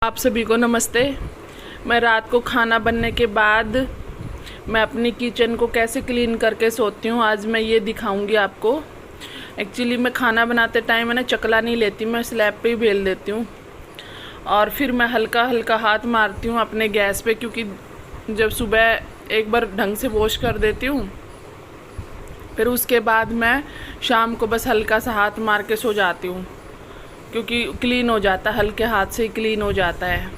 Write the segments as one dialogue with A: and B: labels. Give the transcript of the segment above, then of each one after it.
A: आप सभी को नमस्ते। मैं रात को खाना बनने के बाद मैं अपनी किचन को कैसे क्लीन करके सोती हूँ, आज मैं ये दिखाऊंगी आपको। एक्चुअली मैं खाना बनाते टाइम है ना चकला नहीं लेती, मैं स्लैब पे ही बेल देती हूँ और फिर मैं हल्का हल्का हाथ मारती हूँ अपने गैस पे, क्योंकि जब सुबह एक बार ढंग से वॉश कर देती हूँ फिर उसके बाद मैं शाम को बस हल्का सा हाथ मार के सो जाती हूँ, क्योंकि क्लीन हो जाता है, हल्के हाथ से ही क्लीन हो जाता है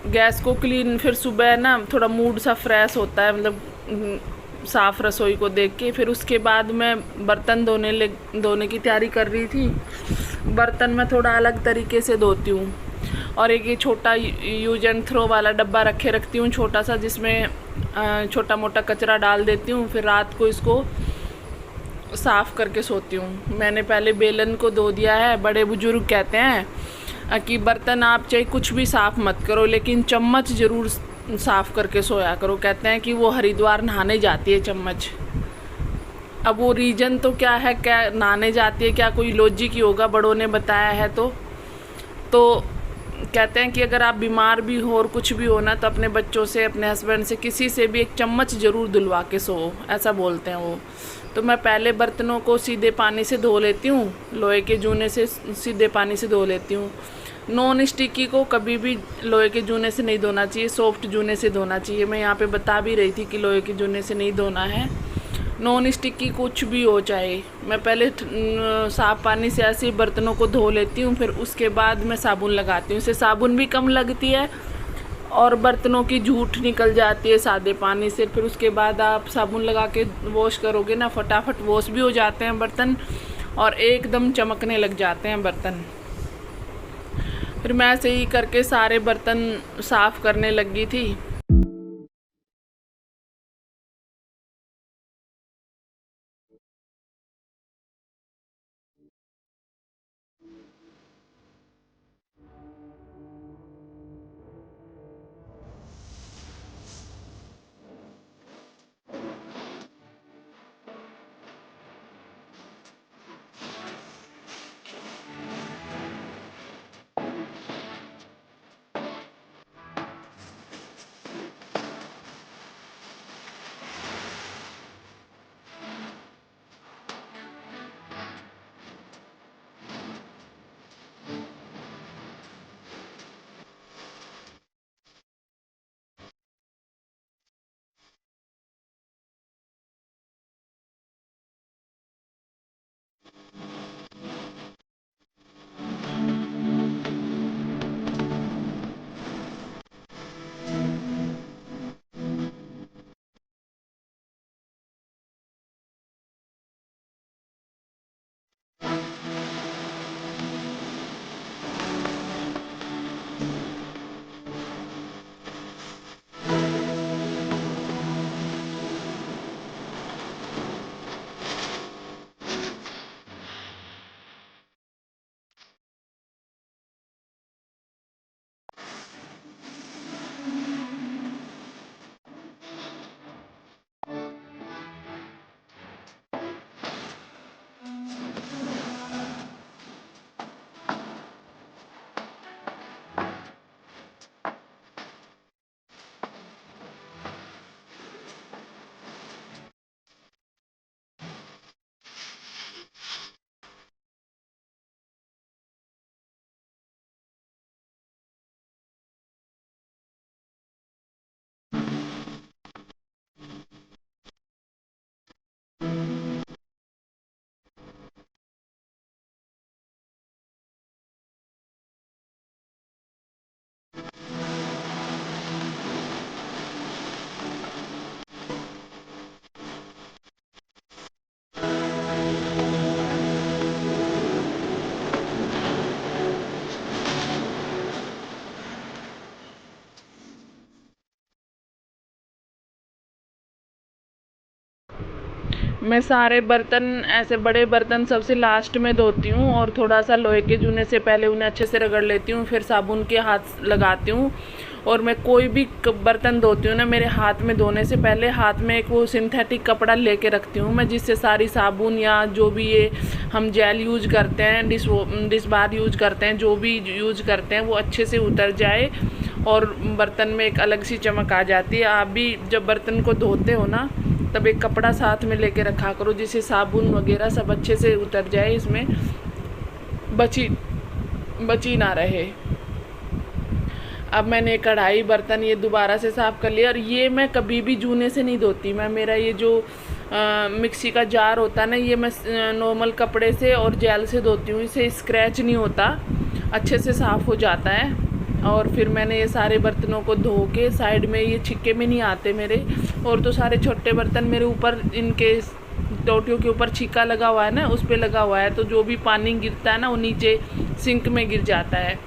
A: गैस को क्लीन। फिर सुबह ना थोड़ा मूड सा फ्रेश होता है, मतलब साफ़ रसोई को देख के। फिर उसके बाद मैं बर्तन धोने की तैयारी कर रही थी। बर्तन मैं थोड़ा अलग तरीके से धोती हूँ और एक ये छोटा यूज एंड थ्रो वाला डब्बा रखती हूँ छोटा सा, जिसमें छोटा मोटा कचरा डाल देती हूँ। फिर रात को इसको साफ़ करके सोती हूँ। मैंने पहले बेलन को धो दिया है। बड़े बुजुर्ग कहते हैं कि बर्तन आप चाहे कुछ भी साफ़ मत करो, लेकिन चम्मच ज़रूर साफ़ करके सोया करो। कहते हैं कि वो हरिद्वार नहाने जाती है चम्मच। अब वो रीज़न तो क्या है, क्या नहाने जाती है, क्या कोई लॉजिक ही होगा, बड़ों ने बताया है। तो कहते हैं कि अगर आप बीमार भी हो और कुछ भी हो ना, तो अपने बच्चों से, अपने हस्बैंड से, किसी से भी एक चम्मच ज़रूर धुलवा के सो, ऐसा बोलते हैं वो। तो मैं पहले बर्तनों को सीधे पानी से धो लेती हूँ, लोहे के जूने से सीधे पानी से धो लेती हूँ। नॉन स्टिकी को कभी भी लोहे के जूने से नहीं धोना चाहिए, सॉफ्ट जूने से धोना चाहिए। मैं यहाँ पे बता भी रही थी कि लोहे के जूने से नहीं धोना है। नॉन स्टिकी कुछ भी हो चाहे, मैं पहले साफ़ पानी से ऐसे ही बर्तनों को धो लेती हूँ, फिर उसके बाद मैं साबुन लगाती हूँ। इससे साबुन भी कम लगती है और बर्तनों की झूठ निकल जाती है सादे पानी से। फिर उसके बाद आप साबुन लगा के वॉश करोगे ना, फटाफट वॉश भी हो जाते हैं बर्तन और एकदम चमकने लग जाते हैं बर्तन। फिर मैं ऐसे ही करके सारे बर्तन साफ़ करने लगी थी। मैं सारे बर्तन, ऐसे बड़े बर्तन सबसे लास्ट में धोती हूँ और थोड़ा सा लोहे के जूने से पहले उन्हें अच्छे से रगड़ लेती हूँ, फिर साबुन के हाथ लगाती हूँ। और मैं कोई भी बर्तन धोती हूँ ना, मेरे हाथ में धोने से पहले हाथ में एक वो सिंथेटिक कपड़ा लेके रखती हूँ मैं, जिससे सारी साबुन या जो भी ये हम जेल यूज करते हैं, डिश बार यूज करते हैं, जो भी यूज करते हैं वो अच्छे से उतर जाए और बर्तन में एक अलग सी चमक आ जाती है। आप भी जब बर्तन को धोते हो ना, तब एक कपड़ा साथ में लेके रखा करो, जिससे साबुन वगैरह सब अच्छे से उतर जाए, इसमें बची ना रहे। अब मैंने कढ़ाई बर्तन ये दोबारा से साफ़ कर लिया। और ये मैं कभी भी जूने से नहीं धोती मैं, मेरा ये जो मिक्सी का जार होता है ना, ये मैं नॉर्मल कपड़े से और जेल से धोती हूँ, इससे स्क्रैच नहीं होता, अच्छे से साफ़ हो जाता है। और फिर मैंने ये सारे बर्तनों को धो के साइड में, ये छिक्के में नहीं आते मेरे। और तो सारे छोटे बर्तन मेरे ऊपर, इनके टोटियों के ऊपर छिक्का लगा हुआ है ना, उस पर लगा हुआ है, तो जो भी पानी गिरता है ना वो नीचे सिंक में गिर जाता है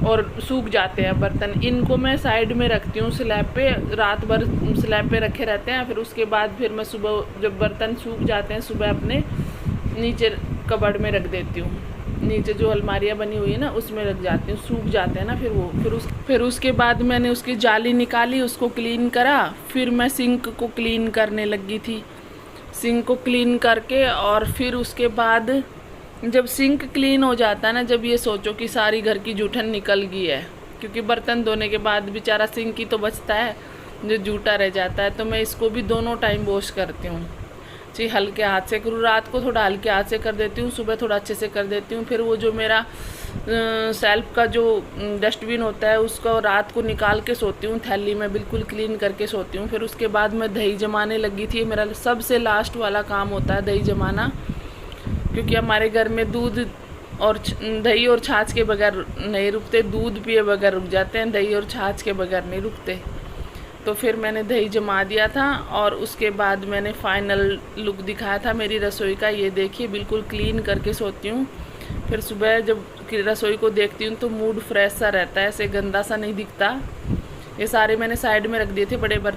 A: और सूख जाते हैं बर्तन। इनको मैं साइड में रखती हूँ स्लैब पे, रात भर स्लैब पे रखे रहते हैं। फिर उसके बाद फिर मैं सुबह जब बर्तन सूख जाते हैं, सुबह अपने नीचे कबर्ड में रख देती हूँ, नीचे जो अलमारियाँ बनी हुई है ना उसमें रख जाती हूँ, सूख जाते हैं ना फिर वो। फिर उसके बाद मैंने उसकी जाली निकाली, उसको क्लीन करा। फिर मैं सिंक को क्लीन करने लगी थी। सिंक को क्लीन करके और फिर उसके बाद जब सिंक क्लीन हो जाता है ना, जब ये सोचो कि सारी घर की जूठन निकल गई है, क्योंकि बर्तन धोने के बाद बेचारा सिंक ही तो बचता है जो जूठा रह जाता है, तो मैं इसको भी दोनों टाइम वॉश करती हूँ। जी हल्के हाथ से करूँ, रात को थोड़ा हल्के हाथ से कर देती हूँ, सुबह थोड़ा अच्छे से कर देती हूँ। फिर वो जो मेरा सेल्फ का जो डस्टबिन होता है उसको रात को निकाल के सोती हूँ, थैली में बिल्कुल क्लीन करके सोती हूँ। फिर उसके बाद मैं दही जमाने लगी थी। मेरा सबसे लास्ट वाला काम होता है दही जमाना, क्योंकि हमारे घर में दूध और दही और छाछ के बगैर नहीं रुकते, दूध पिए बगैर रुक जाते हैं, दही और छाछ के बगैर नहीं रुकते। तो फिर मैंने दही जमा दिया था और उसके बाद मैंने फाइनल लुक दिखाया था मेरी रसोई का। ये देखिए बिल्कुल क्लीन करके सोती हूँ। फिर सुबह जब रसोई को देखती हूँ तो मूड फ्रेश सा रहता है, ऐसे गंदा सा नहीं दिखता। ये सारे मैंने साइड में रख दिए थे बड़े बर्तन।